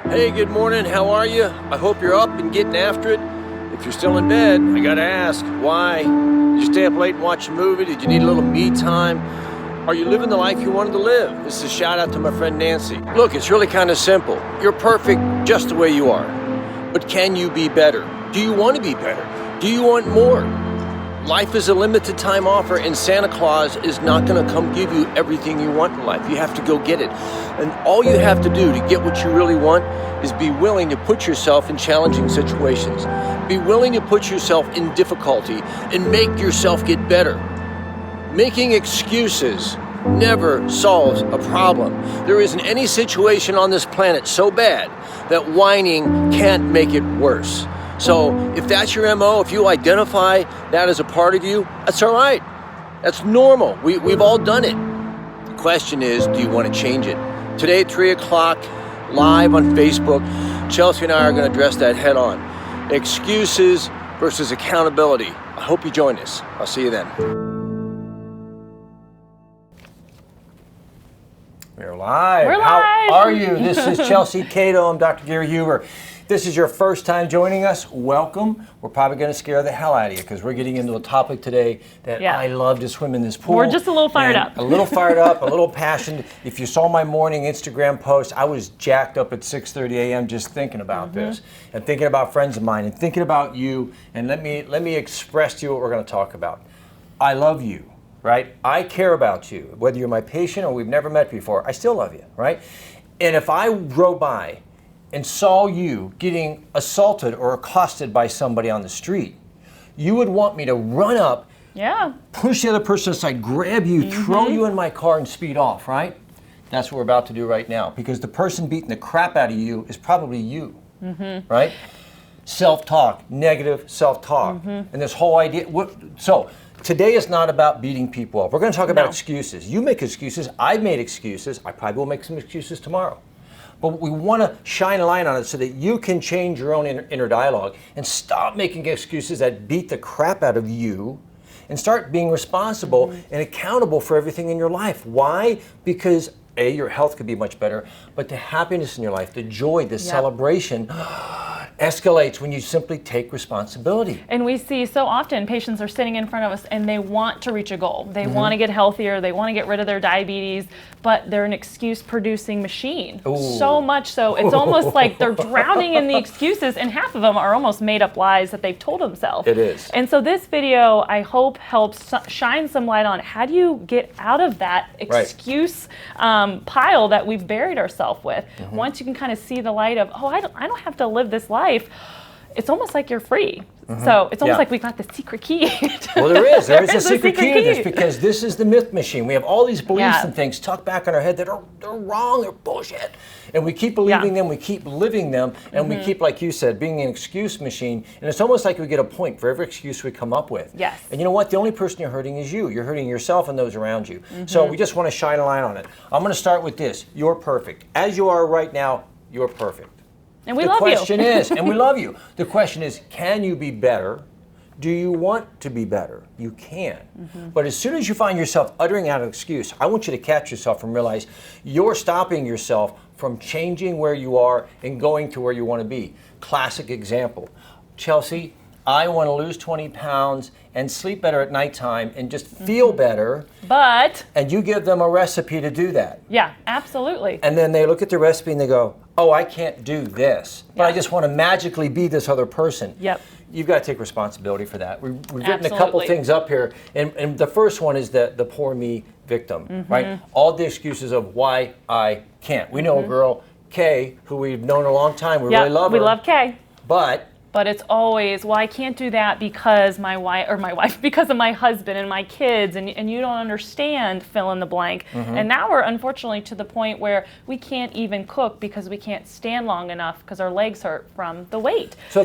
Hey, good morning. How are you? I hope you're up and getting after it. If you're still in bed, I gotta ask, why? Did you stay up late and watch a movie? Did you need a little me time? Are you living the life you wanted to live? This is a shout out to my friend Nancy. Look, it's really kind of simple. You're perfect just the way you are. But can you be better? Do you want to be better? Do you want more? Life is a limited time offer, and Santa Claus is not going to come give you everything you want in life. You have to go get it. And all you have to do to get what you really want is be willing to put yourself in challenging situations. Be willing to put yourself in difficulty and make yourself get better. Making excuses never solves a problem. There isn't any situation on this planet so bad that whining can't make it worse. So if that's your MO, if you identify that as a part of you, that's all right. That's normal. We've all done it. The question is, do you want to change it? Today at 3 o'clock, live on Facebook, Chelsea and I are going to address that head on. Excuses versus accountability. I hope you join us. I'll see you then. We're live. We're live. How are you? This is Chelsea Cato. I'm Dr. Gary Huber. If this is your first time joining us, welcome. We're probably going to scare the hell out of you because we're getting into a topic today that I love to swim in this pool. We're just a little fired up. A little fired up, a little passionate. If you saw my morning Instagram post, I was jacked up at 6:30 a.m. just thinking about this and thinking about friends of mine and thinking about you. And let me express to you what we're going to talk about. I love you. Right? I care about you. Whether you're my patient or we've never met before, I still love you, right? And if I drove by and saw you getting assaulted or accosted by somebody on the street, you would want me to run up, push the other person aside, grab you, throw you in my car and speed off, right? That's what we're about to do right now, because the person beating the crap out of you is probably you, right? Self-talk, negative self-talk, and this whole idea. So today is not about beating people up. We're going to talk about excuses. You make excuses. I've made excuses. I probably will make some excuses tomorrow. But we want to shine a light on it so that you can change your own inner dialogue and stop making excuses that beat the crap out of you and start being responsible and accountable for everything in your life. Why? Because A, your health could be much better, but the happiness in your life, the joy, the celebration escalates when you simply take responsibility. And we see so often patients are sitting in front of us and they want to reach a goal. They want to get healthier, they want to get rid of their diabetes, but they're an excuse producing machine. So much so, it's almost like they're drowning in the excuses, and half of them are almost made up lies that they've told themselves. It is. And so this video, I hope, helps shine some light on how do you get out of that excuse pile that we've buried ourselves with. Once you can kind of see the light of, I don't have to live this life, it's almost like you're free. So it's almost like we got the secret key. Well, there is a secret key to this, because this is the myth machine. We have all these beliefs and things tucked back in our head that are wrong, they're bullshit. And we keep believing them, we keep living them, and we keep, like you said, being an excuse machine. And it's almost like we get a point for every excuse we come up with. Yes. And you know what? The only person you're hurting is you. You're hurting yourself and those around you. So we just want to shine a light on it. I'm going to start with this. You're perfect. As you are right now, you're perfect. And we love you. The question is, and we love you. The question is, can you be better? Do you want to be better? You can. But as soon as you find yourself uttering out an excuse, I want you to catch yourself and realize you're stopping yourself from changing where you are and going to where you want to be. Classic example. Chelsea, I want to lose 20 pounds and sleep better at nighttime and just feel better. But. And you give them a recipe to do that. Yeah, absolutely. And then they look at the recipe and they go, oh, I can't do this, but I just want to magically be this other person. Yep. You've got to take responsibility for that. We've written a couple things up here, and the first one is the poor me victim, right? All the excuses of why I can't. We know a girl, Kay, who we've known a long time. We really love her. We love Kay. But it's always, well, I can't do that because because of my husband and my kids, and you don't understand, fill in the blank. And now we're unfortunately to the point where we can't even cook because we can't stand long enough because our legs hurt from the weight. So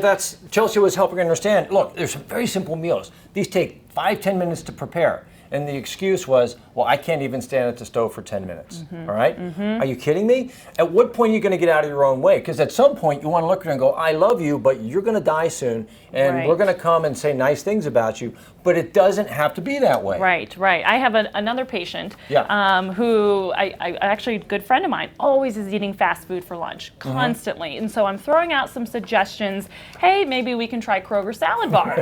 Chelsea was helping understand, look, there's some very simple meals. These take 5-10 minutes to prepare. And the excuse was, well, I can't even stand at the stove for 10 minutes. All right? Are you kidding me? At what point are you going to get out of your own way? Because at some point you want to look at her and go, I love you, but you're going to die soon, and we're going to come and say nice things about you. But it doesn't have to be that way. Right. I have another patient who I actually a good friend of mine, always is eating fast food for lunch, constantly. And so I'm throwing out some suggestions. Hey, maybe we can try Kroger salad bar.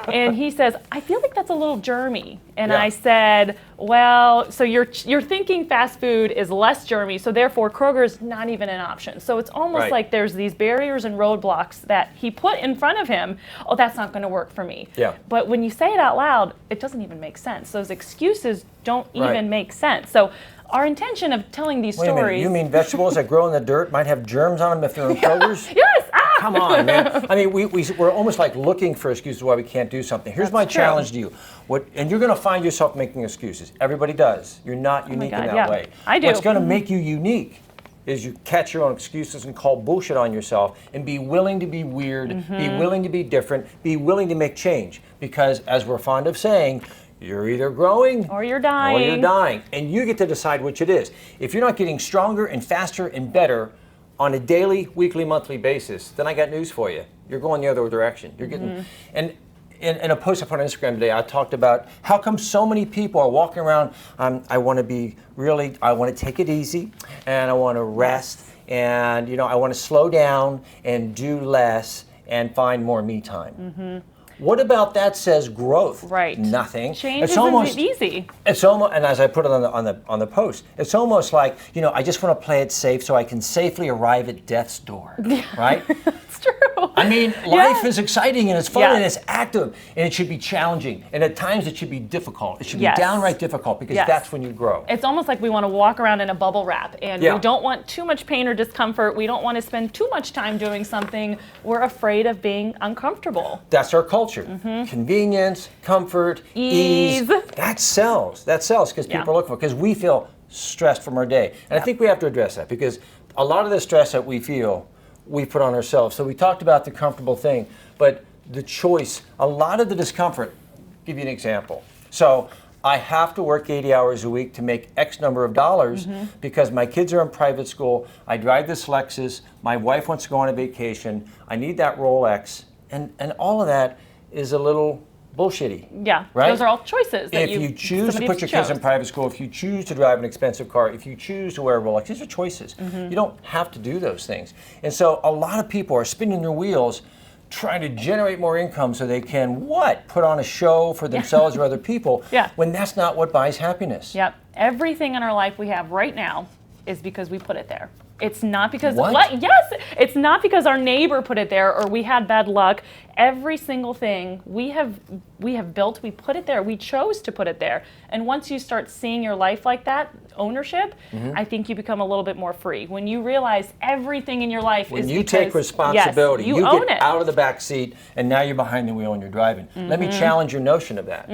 And he says, I feel like that's a little germy. And I said, well, so you're thinking fast food is less germy, so therefore Kroger is not even an option. So it's almost like there's these barriers and roadblocks that he put in front of him. Oh, that's not going to work for me. Yeah. But when you say it out loud, it doesn't even make sense. Those excuses don't even make sense. So our intention of telling these Wait a minute, stories. you mean vegetables that grow in the dirt might have germs on them if they're in Kroger's? Yes. Come on, man. I mean, we're almost like looking for excuses why we can't do something. Here's my challenge to you. And you're going to find yourself making excuses. Everybody does. You're not unique in that way. I do. What's going to make you unique is you catch your own excuses and call bullshit on yourself and be willing to be weird, be willing to be different, be willing to make change. Because as we're fond of saying, you're either growing or you're dying. And you get to decide which it is. If you're not getting stronger and faster and better on a daily, weekly, monthly basis, then I got news for you. You're going the other direction. You're getting, and in a post I put on Instagram today, I talked about how come so many people are walking around, I want to take it easy, and I want to rest, and I want to slow down and do less and find more me time. What about that says growth? Right. Nothing. Change isn't easy. It's almost, and as I put it on the post, it's almost like I just want to play it safe so I can safely arrive at death's door. Right? It's true. I mean, life is exciting and it's fun and it's active and it should be challenging and at times it should be difficult. It should be downright difficult because that's when you grow. It's almost like we want to walk around in a bubble wrap and we don't want too much pain or discomfort. We don't want to spend too much time doing something. We're afraid of being uncomfortable. That's our culture. Convenience, comfort, ease. That sells. That sells because people are looking for it because we feel stressed from our day. And I think we have to address that because a lot of the stress that we feel, we put on ourselves. So we talked about the comfortable thing, but the choice, a lot of the discomfort, I'll give you an example. So I have to work 80 hours a week to make X number of dollars because my kids are in private school. I drive this Lexus. My wife wants to go on a vacation. I need that Rolex. And all of that is a little bullshitty. Yeah, right? Those are all choices that if you choose to put your kids in private school, if you choose to drive an expensive car, if you choose to wear a Rolex, these are choices. You don't have to do those things. And so a lot of people are spinning their wheels trying to generate more income so they can put on a show for themselves or other people when that's not what buys happiness. Yep. Everything in our life we have right now is because we put it there. It's not because yes, it's not because our neighbor put it there or we had bad luck. Every single thing we have built, we put it there. We chose to put it there. And once you start seeing your life like that, ownership, I think you become a little bit more free. When you realize everything in your life when is you take responsibility, you you own get it. out of the back seat and now you're behind the wheel and you're driving. Let me challenge your notion of that.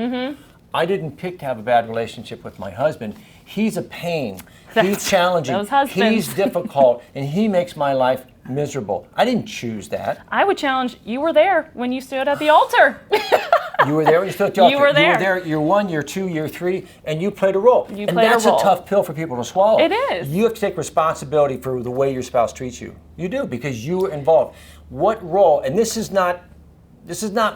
I didn't pick to have a bad relationship with my husband. He's a pain. He's challenging. He's difficult, and he makes my life miserable. I didn't choose that. I would challenge, you were there when you stood at the altar. You were there when you stood at the altar. You were there. You were there year 1, year 2, year 3, and you played a role. And that's a tough pill for people to swallow. It is. You have to take responsibility for the way your spouse treats you. You do, because you were involved. What role, and this is not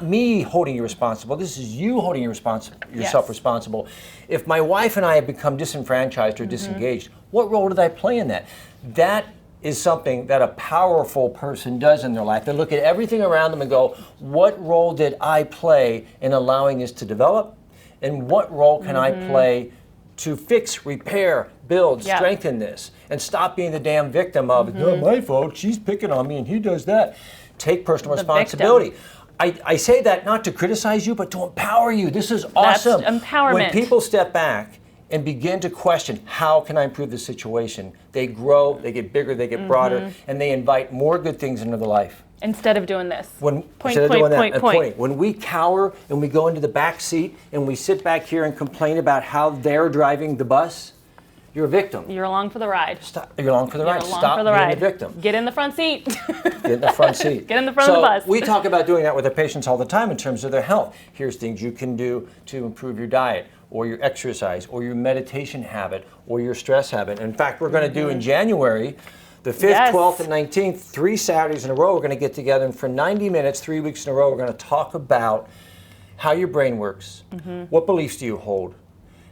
me holding you responsible. This is you holding yourself responsible. If my wife and I have become disenfranchised or disengaged, what role did I play in that? That is something that a powerful person does in their life. They look at everything around them and go, what role did I play in allowing this to develop? And what role can I play to fix, repair, build, strengthen this? And stop being the damn victim of, it's not my fault, she's picking on me and he does that. Take personal responsibility. I say that not to criticize you, but to empower you. This is awesome. That's empowerment. When people step back and begin to question, how can I improve the situation? They grow, they get bigger, they get broader, and they invite more good things into their life. Instead of doing this. Point. When we cower and we go into the back seat and we sit back here and complain about how they're driving the bus, you're a victim. You're along for the ride. You're along for the ride. Stop being the victim. Get in the front seat. Get in the front seat. Get in the front of the bus. We talk about doing that with our patients all the time in terms of their health. Here's things you can do to improve your diet. or your exercise or your meditation habit or your stress habit. In fact, we're going to do in January, the 5th, Yes. 12th, and 19th, 3 Saturdays in a row, we're going to get together, and for 90 minutes, 3 weeks in a row, we're going to talk about how your brain works, what beliefs do you hold,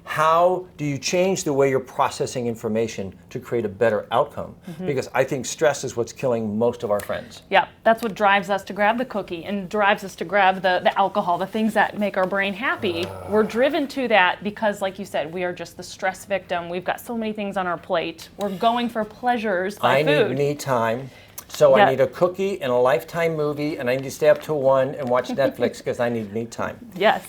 how do you change the way you're processing information to create a better outcome? Because I think stress is what's killing most of our friends. Yeah, that's what drives us to grab the cookie and drives us to grab the alcohol, the things that make our brain happy. We're driven to that because, like you said, we are just the stress victim. We've got so many things on our plate. We're going for pleasures by food. I need me time. So Yeah. I need a cookie and a Lifetime movie, and I need to stay up till 1 and watch Netflix because I need me time. Yes.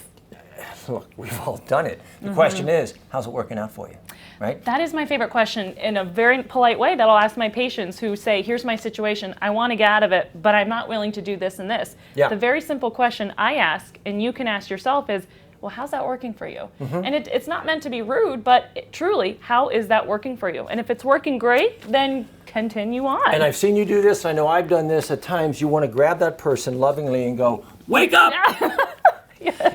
Look, we've all done it. The question is, how's it working out for you, right? That is my favorite question in a very polite way that I'll ask my patients who say, here's my situation, I want to get out of it, but I'm not willing to do this and this. Yeah. The very simple question I ask, and you can ask yourself is, well, how's that working for you? And it's not meant to be rude, but truly, how is that working for you? And if it's working great, then continue on. And I've seen you do this. I know I've done this. At times, you want to grab that person lovingly and go, wake up!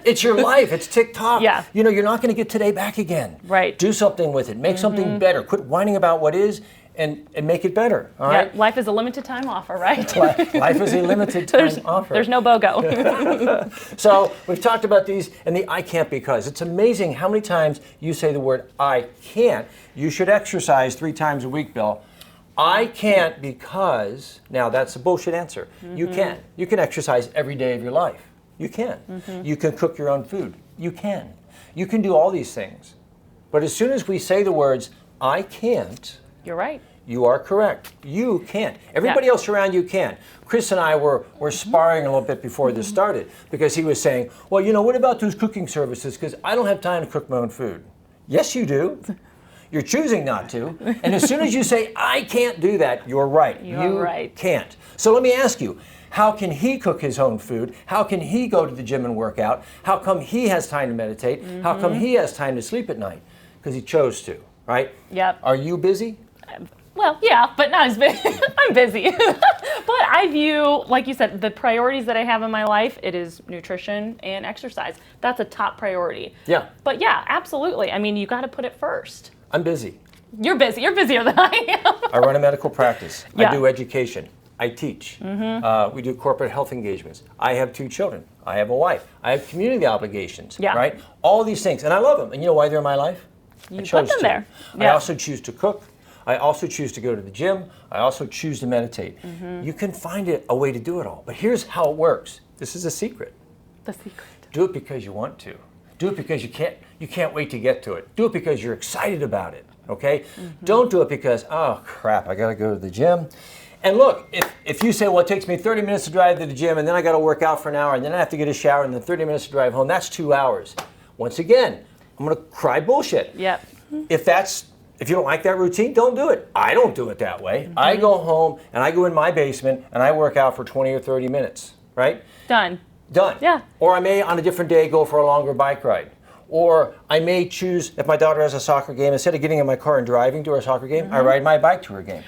It's your life. It's TikTok. Yeah. You know, you're not going to get today back again. Right. Do something with it. Make something better. Quit whining about what is and make it better. All Yeah, right? life is a limited time offer, right? Life is a limited time offer. There's no BOGO. So we've talked about these and the I can't because. It's amazing how many times you say the word I can't. You should exercise 3 times a week, Bill. I can't because, now that's a bullshit answer. You can. You can exercise every day of your life. You can. You can cook your own food. You can. You can do all these things. But as soon as we say the words, I can't, You're right. you are correct. You can't. Everybody else around you can. Chris and I were sparring a little bit before this started because he was saying, well, you know, what about those cooking services? Because I don't have time to cook my own food. Yes, you do. You're choosing not to. And as soon as you say, I can't do that, you're right. You're right. Can't. So let me ask you, how can he cook his own food? How can he go to the gym and work out? How come he has time to meditate? How come he has time to sleep at night? Because he chose to, right? Yep. Are you busy? Well, yeah, but not as busy. I'm busy. But I view, like you said, the priorities that I have in my life, it is nutrition and exercise. That's a top priority. Yeah. But yeah, absolutely. I mean, you got to put it first. I'm busy. You're busy. You're busier than I am. I run a medical practice. Yeah. I do education. I teach. We do corporate health engagements. I have 2 children. I have a wife. I have community obligations, Yeah. right? All these things. And I love them. And you know why they're in my life? You I chose put them to. there. I Yeah. also choose to cook. I also choose to go to the gym. I also choose to meditate. You can find a way to do it all. But here's how it works. This is a secret. The secret. Do it because you want to. Do it because you can't wait to get to it. Do it because you're excited about it, okay? Don't do it because, oh crap, I gotta go to the gym. And look, if you say, well, it takes me 30 minutes to drive to the gym and then I gotta work out for an hour and then I have to get a shower and then 30 minutes to drive home, that's 2 hours. Once again, I'm gonna cry bullshit. Yep. If you don't like that routine, don't do it. I don't do it that way. I go home and I go in my basement and I work out for 20 or 30 minutes, right? Done. Done. Yeah. Or I may, on a different day, go for a longer bike ride. Or I may choose, if my daughter has a soccer game, instead of getting in my car and driving to her soccer game, I ride my bike to her game.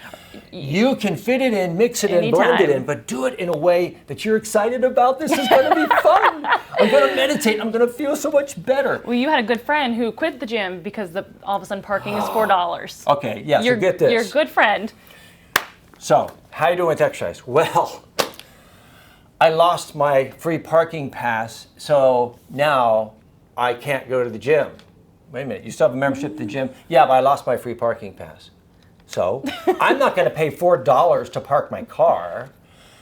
You can fit it in, mix it in, blend it Anytime. in, but do it in a way that you're excited about. This is going to be fun. I'm going to meditate. I'm going to feel so much better. Well, you had a good friend who quit the gym because all of a sudden parking is $4. Okay, yeah, so get this. You're a good friend. So, how you doing with exercise? Well, I lost my free parking pass, so now I can't go to the gym. Wait a minute, you still have a membership to the gym? Yeah, but I lost my free parking pass. So, I'm not going to pay $4 to park my car.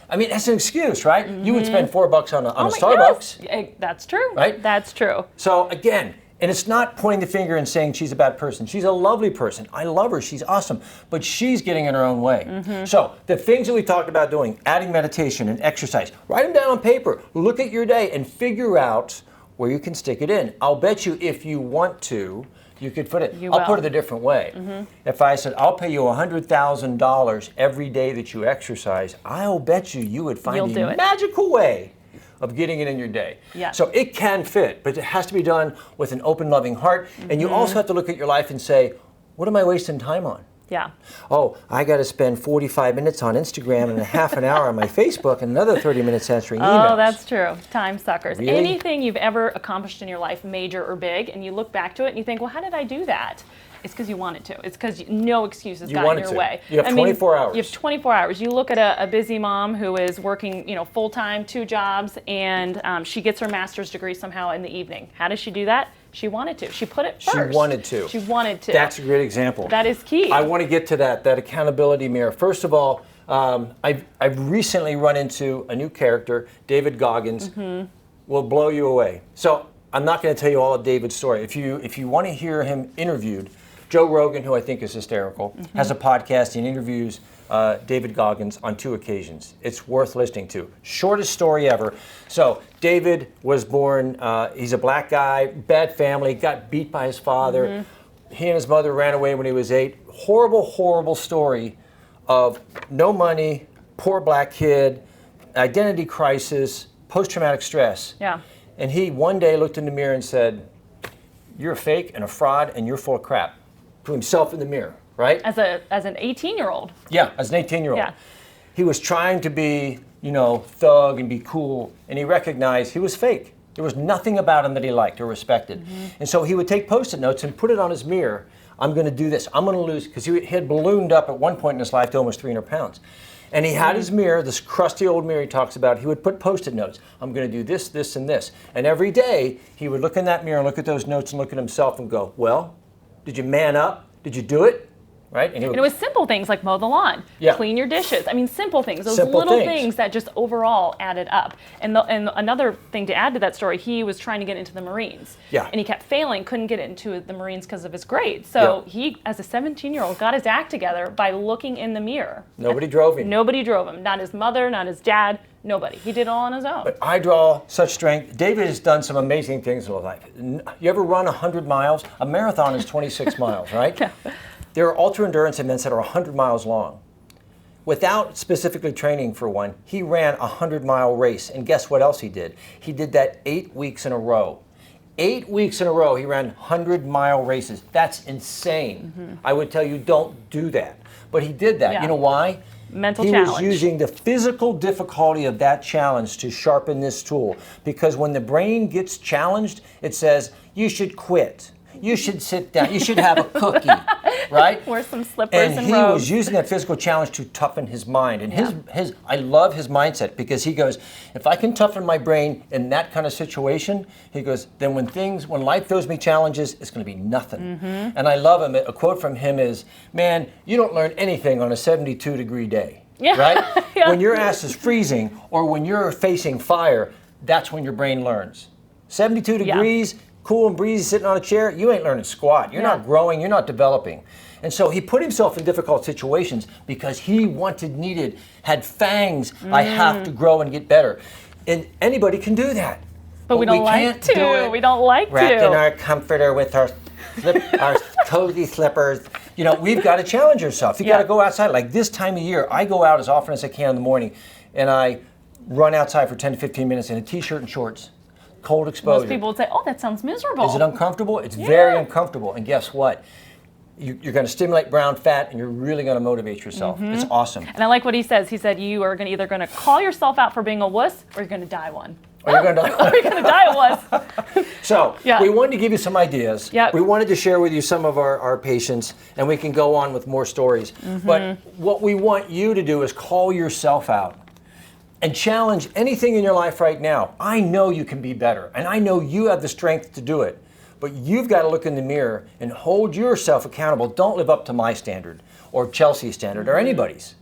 I mean, that's an excuse, right? You would spend $4 on a Starbucks. Yes. That's true. Right? That's true. So again, and it's not pointing the finger and saying she's a bad person. She's a lovely person. I love her. She's awesome. But she's getting in her own way. So the things that we talked about doing, adding meditation and exercise, write them down on paper. Look at your day and figure out where you can stick it in. I'll bet you if you want to, you could put it. I'll put it a different way. If I said, I'll pay you $100,000 every day that you exercise, I'll bet you would find a magical way of getting it in your day. Yeah. So it can fit, but it has to be done with an open, loving heart. And you also have to look at your life and say, what am I wasting time on? Yeah. Oh, I got to spend 45 minutes on Instagram and a half an hour on my Facebook and another 30 minutes answering emails. Oh, that's true. Time suckers. Really? Anything you've ever accomplished in your life, major or big, and you look back to it and you think, well, how did I do that? It's because you wanted to. It's because no excuses got in your way. You have 24 hours. You have 24 hours. You look at a busy mom who is working, full-time, 2 jobs, and she gets her master's degree somehow in the evening. How does she do that? She wanted to. She put it first. She wanted to. She wanted to. That's a great example. That is key. I want to get to that accountability mirror. First of all, I've recently run into a new character, David Goggins, will blow you away. So I'm not going to tell you all of David's story. If you want to hear him interviewed, Joe Rogan, who I think is hysterical, has a podcast and interviews David Goggins on 2 occasions. It's worth listening to. Shortest story ever. So David was born, he's a black guy, bad family, got beat by his father. He and his mother ran away when he was 8. Horrible, horrible story of no money, poor black kid, identity crisis, post-traumatic stress. Yeah. And he one day looked in the mirror and said, "You're a fake and a fraud and you're full of crap." To himself in the mirror, right? As an 18-year-old. Yeah, as an 18-year-old. Yeah. He was trying to be, thug and be cool, and he recognized he was fake. There was nothing about him that he liked or respected. And so he would take Post-it notes and put it on his mirror. I'm going to do this. I'm going to lose, because he had ballooned up at one point in his life to almost 300 pounds. And he had his mirror, this crusty old mirror he talks about. He would put Post-it notes. I'm going to do this, this, and this. And every day, he would look in that mirror and look at those notes and look at himself and go, well, did you man up? Did you do it? Right? And it was simple things like mow the lawn, clean your dishes. I mean, simple things. Those little things that just overall added up. And another thing to add to that story, he was trying to get into the Marines. Yeah. And he kept failing, couldn't get into the Marines because of his grades. So he, as a 17-year-old, got his act together by looking in the mirror. Nobody drove him. Nobody drove him. Not his mother, not his dad, nobody. He did it all on his own. But I draw such strength. David has done some amazing things in his life. You ever run 100 miles? A marathon is 26 miles, right? Yeah. There are ultra-endurance events that are 100 miles long. Without specifically training for one, he ran a 100-mile race. And guess what else he did? He did that 8 weeks in a row. 8 weeks in a row, he ran 100-mile races. That's insane. I would tell you, don't do that. But he did that. Yeah. You know why? Mental he challenge. was using the physical difficulty of that challenge to sharpen this tool. Because when the brain gets challenged, it says, you should quit. You should sit down. You should have a cookie, right? Wear some slippers and And he robes. was using that physical challenge to toughen his mind. And his I love his mindset, because he goes, if I can toughen my brain in that kind of situation, he goes, then when life throws me challenges, it's going to be nothing. And I love him. A quote from him is, man, you don't learn anything on a 72-degree day, right? When your ass is freezing or when you're facing fire, that's when your brain learns. 72 degrees, cool and breezy, sitting on a chair, you ain't learning squat. You're not growing, you're not developing. And so he put himself in difficult situations because he had fangs. I have to grow and get better. And anybody can do that. But we don't like to. We don't like to. Wrapped in our comforter with our cozy slippers. We've got to challenge yourself. You got to go outside. Like this time of year, I go out as often as I can in the morning, and I run outside for 10 to 15 minutes in a t-shirt and shorts. Cold exposure. Most people would say, oh, that sounds miserable. Is it uncomfortable? It's very uncomfortable. And guess what? You're going to stimulate brown fat, and you're really going to motivate yourself. It's awesome. And I like what he says. He said, you are either going to call yourself out for being a wuss, or you're going to die one. Or you're going to Or you're going to die a wuss. So we wanted to give you some ideas. Yep. We wanted to share with you some of our patients, and we can go on with more stories. But what we want you to do is call yourself out and challenge anything in your life right now. I know you can be better, and I know you have the strength to do it. But you've got to look in the mirror and hold yourself accountable. Don't live up to my standard or Chelsea's standard or anybody's.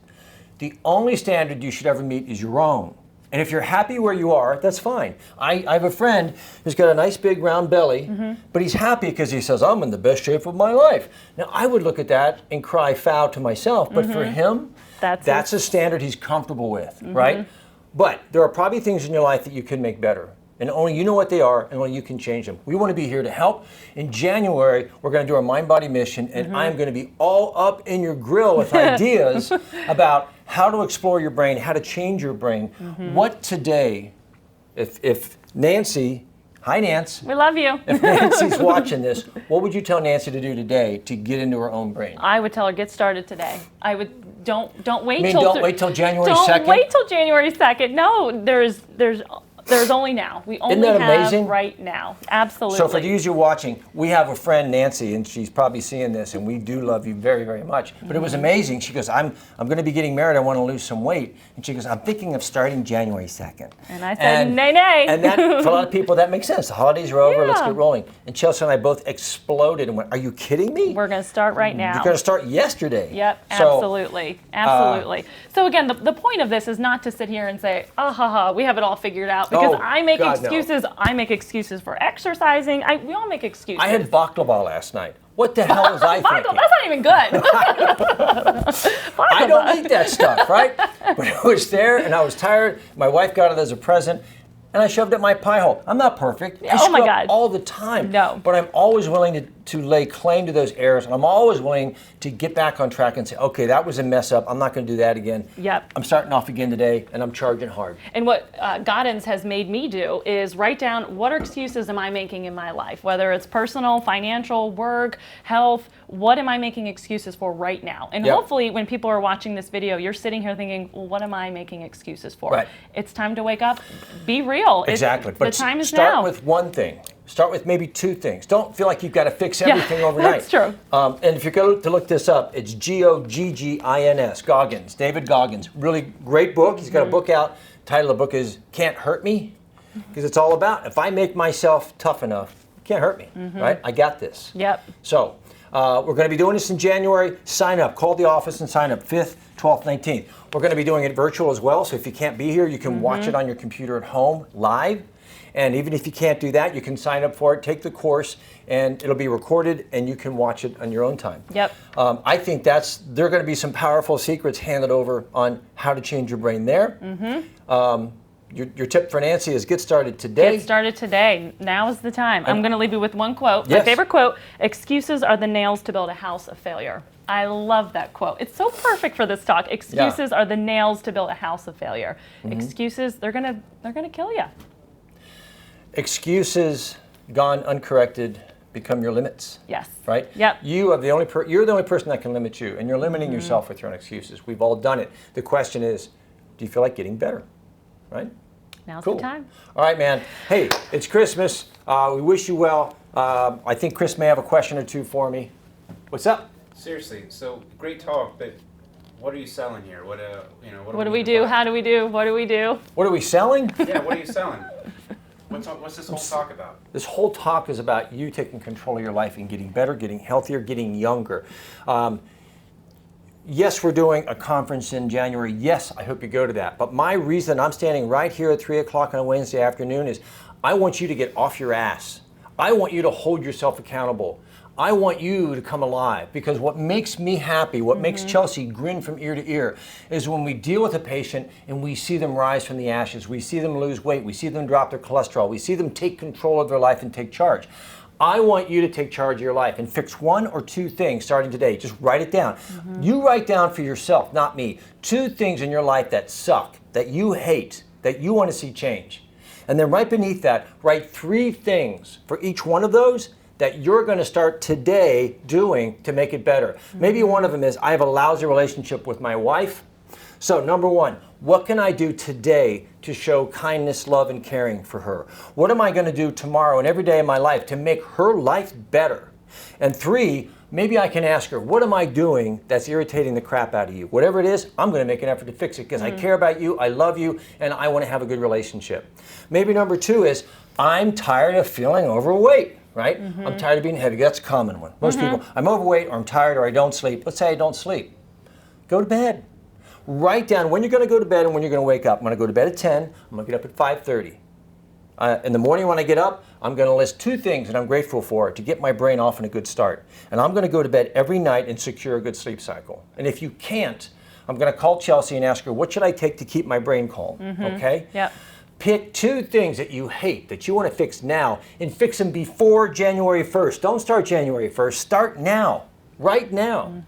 The only standard you should ever meet is your own. And if you're happy where you are, that's fine. I have a friend who's got a nice big round belly, but he's happy because he says, I'm in the best shape of my life. Now, I would look at that and cry foul to myself, but for him, that's a standard he's comfortable with, right? But there are probably things in your life that you can make better. And only you know what they are, and only you can change them. We want to be here to help. In January, we're going to do our mind-body mission, and I'm going to be all up in your grill with ideas about how to explore your brain, how to change your brain. What today, if Nancy Hi, Nancy. We love you. If Nancy's watching this, what would you tell Nancy to do today to get into her own brain? I would tell her, get started today. I would, don't wait You mean till don't wait till January 2nd? Don't wait till January 2nd. No, there's only now. We only that have amazing? right now. Absolutely. So for those you're watching, we have a friend, Nancy, and she's probably seeing this, and we do love you very, very much. But it was amazing. She goes, I'm going to be getting married. I want to lose some weight. And she goes, I'm thinking of starting January 2nd. And I said, nay. And that, for a lot of people, that makes sense. The holidays are over. Let's Yeah. get rolling. And Chelsea and I both exploded and went, are you kidding me? We're going to start right now. You're going to start yesterday. Yep, So, absolutely. Absolutely. So again, the point of this is not to sit here and say, we have it all figured out. Because Oh, I make God, no. excuses. I make excuses for exercising. We all make excuses. I had baklava last night. What the hell was I thinking? That's not even good. I don't eat that stuff, right? But it was there, and I was tired. My wife got it as a present, and I shoved it in my pie hole. I'm not perfect. I Oh my screw up God. all the time. No. But I'm always willing to lay claim to those errors, and I'm always willing to get back on track and say, okay, that was a mess up. I'm not going to do that again. Yep. I'm starting off again today, and I'm charging hard. And what Goggins has made me do is write down what excuses am I making in my life, whether it's personal, financial, work, health. What am I making excuses for right now? And Yep. hopefully when people are watching this video, you're sitting here thinking, well, what am I making excuses for? Right. It's time to wake up. Be real. Exactly. The But time is start now. with one thing. Start with maybe two things. Don't feel like you've got to fix everything overnight. That's true. And if you go to look this up, it's Goggins, Goggins, David Goggins. Really great book. He's got a book out. Title of the book is Can't Hurt Me, because it's all about if I make myself tough enough, you can't hurt me, right? I got this. Yep. So we're going to be doing this in January. Sign up. Call the office and sign up 5th, 12th, 19th. We're going to be doing it virtual as well, so if you can't be here, you can watch it on your computer at home live. And even if you can't do that, you can sign up for it, take the course, and it'll be recorded, and you can watch it on your own time. Yep. I think there are going to be some powerful secrets handed over on how to change your brain there. Your tip for Nancy is get started today. Get started today. Now is the time. I'm going to leave you with one quote. Yes. My favorite quote, excuses are the nails to build a house of failure. I love that quote. It's so perfect for this talk. Excuses are the nails to build a house of failure. Excuses, they're going to kill you. Excuses gone uncorrected become your limits. Yes. Right? Yep. You're the only person that can limit you, and you're limiting yourself with your own excuses. We've all done it. The question is, do you feel like getting better? Right? Now's Cool. the time. All right, man. Hey, it's Christmas. We wish you well. I think Chris may have a question or two for me. What's up? Seriously, so great talk, but what are you selling here? What What do we do? How do we do? What do we do? What are we selling? Yeah, what are you selling? What's this whole talk about? This whole talk is about you taking control of your life and getting better, getting healthier, getting younger. Yes, we're doing a conference in January. Yes, I hope you go to that. But my reason I'm standing right here at 3 o'clock on a Wednesday afternoon is I want you to get off your ass. I want you to hold yourself accountable. I want you to come alive, because what makes me happy, what makes Chelsea grin from ear to ear, is when we deal with a patient and we see them rise from the ashes, we see them lose weight, we see them drop their cholesterol, we see them take control of their life and take charge. I want you to take charge of your life and fix one or two things starting today. Just write it down. You write down for yourself, not me, 2 things in your life that suck, that you hate, that you want to see change. And then right beneath that, write 3 things for each one of those that you're going to start today doing to make it better. Maybe one of them is, I have a lousy relationship with my wife. So number 1, what can I do today to show kindness, love, and caring for her? What am I going to do tomorrow and every day of my life to make her life better? And 3, maybe I can ask her, what am I doing that's irritating the crap out of you? Whatever it is, I'm going to make an effort to fix it because I care about you, I love you, and I want to have a good relationship. Maybe number 2 is, I'm tired of feeling overweight. Right? I'm tired of being heavy. That's a common one. Most people, I'm overweight, or I'm tired, or I don't sleep. Let's say I don't sleep. Go to bed. Write down when you're going to go to bed and when you're going to wake up. I'm going to go to bed at 10. I'm going to get up at 5:30. In the morning when I get up, I'm going to list 2 things that I'm grateful for to get my brain off on a good start. And I'm going to go to bed every night and secure a good sleep cycle. And if you can't, I'm going to call Chelsea and ask her, what should I take to keep my brain calm? Okay? Yep. Pick 2 things that you hate, that you want to fix now, and fix them before January 1st. Don't start January 1st. Start now, right now.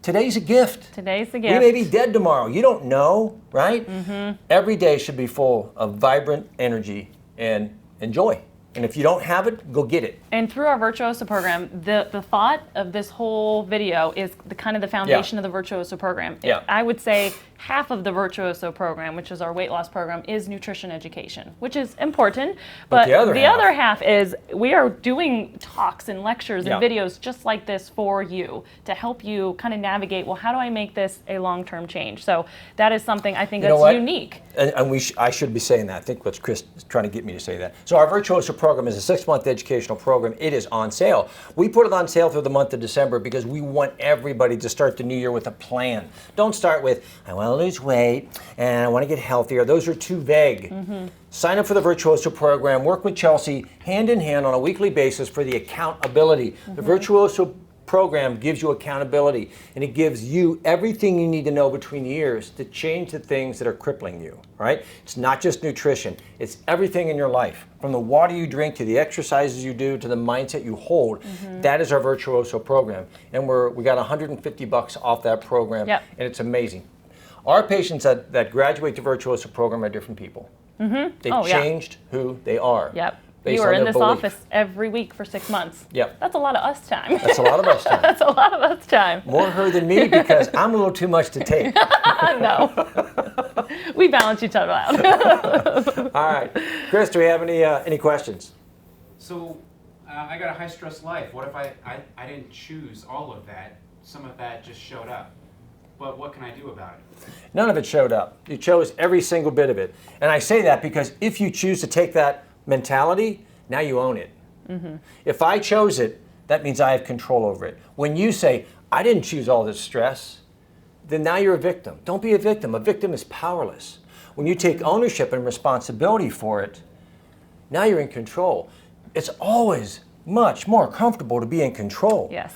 Today's a gift. Today's the gift. We may be dead tomorrow. You don't know, right? Every day should be full of vibrant energy and joy. And if you don't have it, go get it. And through our Virtuoso program, the thought of this whole video is the kind of the foundation of the Virtuoso program. Yeah. I would say half of the Virtuoso program, which is our weight loss program, is nutrition education, which is important. But the other half is we are doing talks and lectures and videos just like this for you to help you kind of navigate, well, how do I make this a long-term change? So that is something I think that's unique. And I should be saying that. I think what Chris is trying to get me to say that. So our Virtuoso program is a 6-month educational program. It is on sale. We put it on sale through the month of December because we want everybody to start the new year with a plan. Don't start with, I want to lose weight and I want to get healthier. Those are too vague. Sign up for the Virtuoso program. Work with Chelsea hand in hand on a weekly basis for the accountability. The Virtuoso program gives you accountability, and it gives you everything you need to know between the ears to change the things that are crippling you, right? It's not just nutrition. It's everything in your life, from the water you drink to the exercises you do to the mindset you hold. That is our Virtuoso program, and we got $150 off that program, and it's amazing. Our patients that graduate the Virtuoso program are different people. They've changed who they are. You are in this office every week for 6 months. That's a lot of us time. That's a lot of us time. That's a lot of us time. More her than me because I'm a little too much to take. No. We balance each other out. All right. Chris, do we have any questions? So I got a high stress life. What if I didn't choose all of that? Some of that just showed up. But what can I do about it? None of it showed up. You chose every single bit of it. And I say that because if you choose to take that mentality, now you own it. If I chose it, that means I have control over it. When you say, I didn't choose all this stress, then now you're a victim. Don't be a victim. A victim is powerless. When you take ownership and responsibility for it, now you're in control. It's always much more comfortable to be in control. Yes.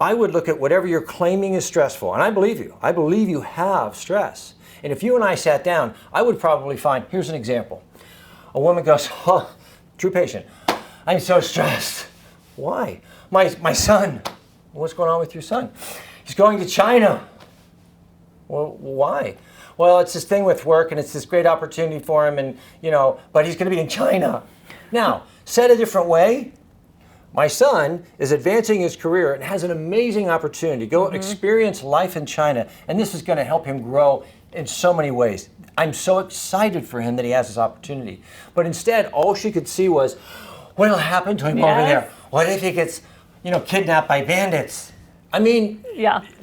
I would look at whatever you're claiming is stressful, and I believe you. I believe you have stress. And if you and I sat down, I would probably find, here's an example. A woman goes, oh, true patient, I'm so stressed. Why? My son. What's going on with your son? He's going to China. Well, why? Well, it's this thing with work and it's this great opportunity for him and, but he's going to be in China. Now, said a different way, my son is advancing his career and has an amazing opportunity to go experience life in China, and this is going to help him grow in so many ways. I'm so excited for him that he has this opportunity. But instead, all she could see was, what'll happen to him over there? What if he gets, kidnapped by bandits? I mean,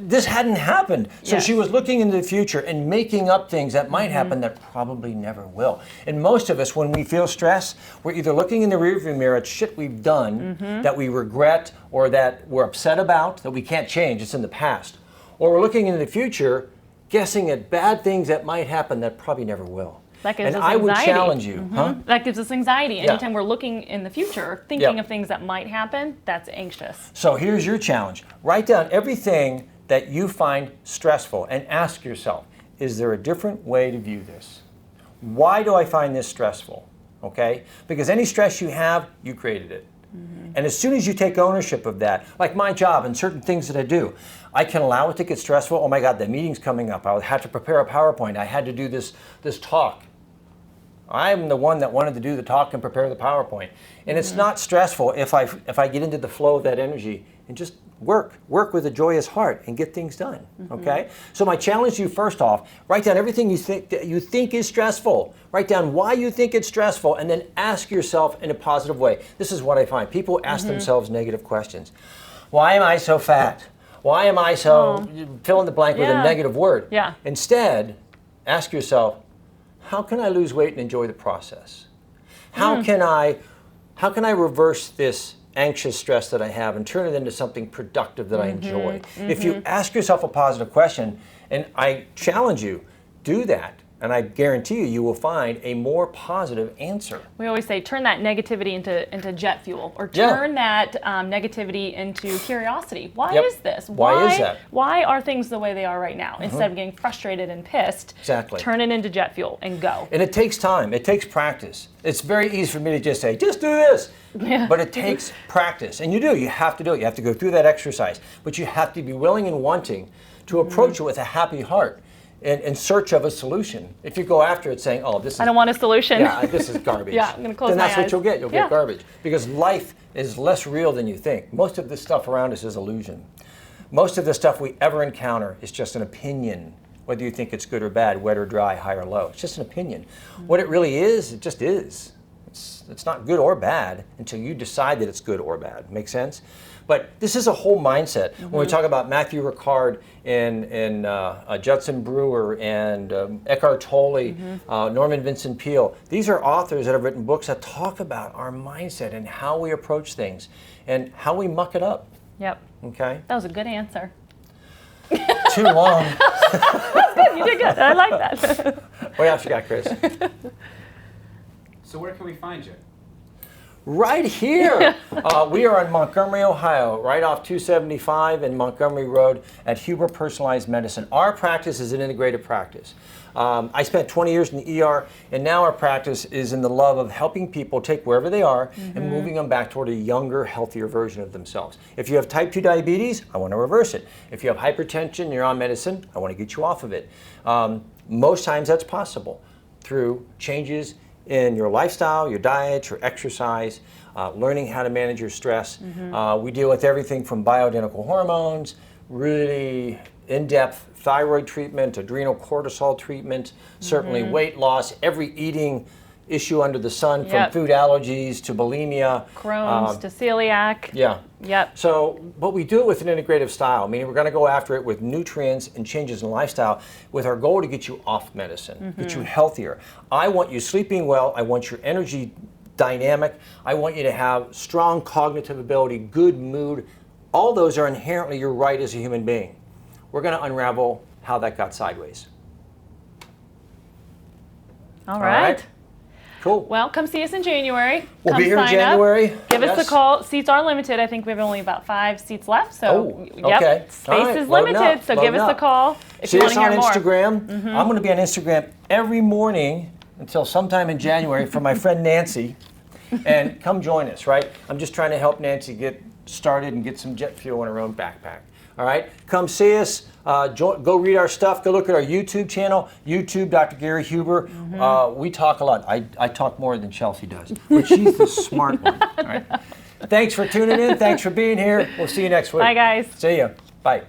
this hadn't happened. So she was looking into the future and making up things that might happen that probably never will. And most of us, when we feel stress, we're either looking in the rearview mirror at shit we've done that we regret or that we're upset about, that we can't change, it's in the past. Or we're looking into the future, guessing at bad things that might happen that probably never will. That gives and us I anxiety. Would challenge you. That gives us anxiety. Anytime we're looking in the future, thinking of things that might happen, that's anxious. So here's your challenge. Write down everything that you find stressful and ask yourself, is there a different way to view this? Why do I find this stressful? Okay? Because any stress you have, you created it. And as soon as you take ownership of that, like my job and certain things that I do, I can allow it to get stressful. Oh my God, the meeting's coming up. I had to prepare a PowerPoint. I had to do this talk. I'm the one that wanted to do the talk and prepare the PowerPoint. And it's not stressful if I get into the flow of that energy and just work with a joyous heart and get things done. Okay? So my challenge to you, first off, write down everything you think is stressful. Write down why you think it's stressful, and then ask yourself in a positive way. This is what I find. People ask themselves negative questions. Why am I so fat? Why am I so, fill in the blank with a negative word. Instead, ask yourself, how can I lose weight and enjoy the process? How can I reverse this anxious stress that I have and turn it into something productive that I enjoy? If you ask yourself a positive question, and I challenge you, do that. And I guarantee you will find a more positive answer. We always say, turn that negativity into jet fuel, or turn that negativity into curiosity. Why is this? Why is that? Why are things the way they are right now? Instead of getting frustrated and pissed, turn it into jet fuel and go. And it takes time. It takes practice. It's very easy for me to just say, just do this. But it takes practice. And you do. You have to do it. You have to go through that exercise. But you have to be willing and wanting to approach it with a happy heart. in search of a solution. If you go after it saying, oh, this is... I don't want a solution. Yeah, this is garbage. Yeah, I'm going to close then my that's what eyes. you'll get. You'll Yeah. get garbage. Because life is less real than you think. Most of the stuff around us is illusion. Most of the stuff we ever encounter is just an opinion, whether you think it's good or bad, wet or dry, high or low. It's just an opinion. What it really is, it just is. It's not good or bad until you decide that it's good or bad. Make sense? But this is a whole mindset. When we talk about Matthew Ricard and Judson Brewer and Eckhart Tolle, Norman Vincent Peale, these are authors that have written books that talk about our mindset and how we approach things and how we muck it up. Yep. Okay? That was a good answer. Too long. You did good. I like that. What else you got, Chris? So where can we find you? Right here. We are in Montgomery, Ohio, right off 275 and Montgomery Road at Huber Personalized Medicine. Our practice is an integrated practice. I spent 20 years in the ER, and now our practice is in the love of helping people take wherever they are and moving them back toward a younger, healthier version of themselves. If you have type 2 diabetes, I want to reverse it. If you have hypertension, you're on medicine, I want to get you off of it. Most times that's possible through changes in your lifestyle, your diet, your exercise, learning how to manage your stress. We deal with everything from bioidentical hormones, really in-depth thyroid treatment, adrenal cortisol treatment, certainly weight loss, every eating issue under the sun, from food allergies to bulimia. Crohn's to celiac. Yeah. Yep. So, but we do it with an integrative style, meaning we're going to go after it with nutrients and changes in lifestyle with our goal to get you off medicine, get you healthier. I want you sleeping well. I want your energy dynamic. I want you to have strong cognitive ability, good mood. All those are inherently your right as a human being. We're going to unravel how that got sideways. All right. Cool. Well, come see us in January. We'll come be here in sign January. Up. Give us a call. Seats are limited. I think we have only about 5 seats left. So, okay. Space All right. is Loading limited. up. So Loading give us a up. call if See you us want to on hear more. Instagram. I'm going to be on Instagram every morning until sometime in January for my friend Nancy. And come join us, right? I'm just trying to help Nancy get started and get some jet fuel in her own backpack. All right? Come see us. Go read our stuff. Go look at our YouTube channel, YouTube, Dr. Gary Huber. We talk a lot. I talk more than Chelsea does, but she's the smart one. All right? Thanks for tuning in. Thanks for being here. We'll see you next week. Bye, guys. See you. Bye.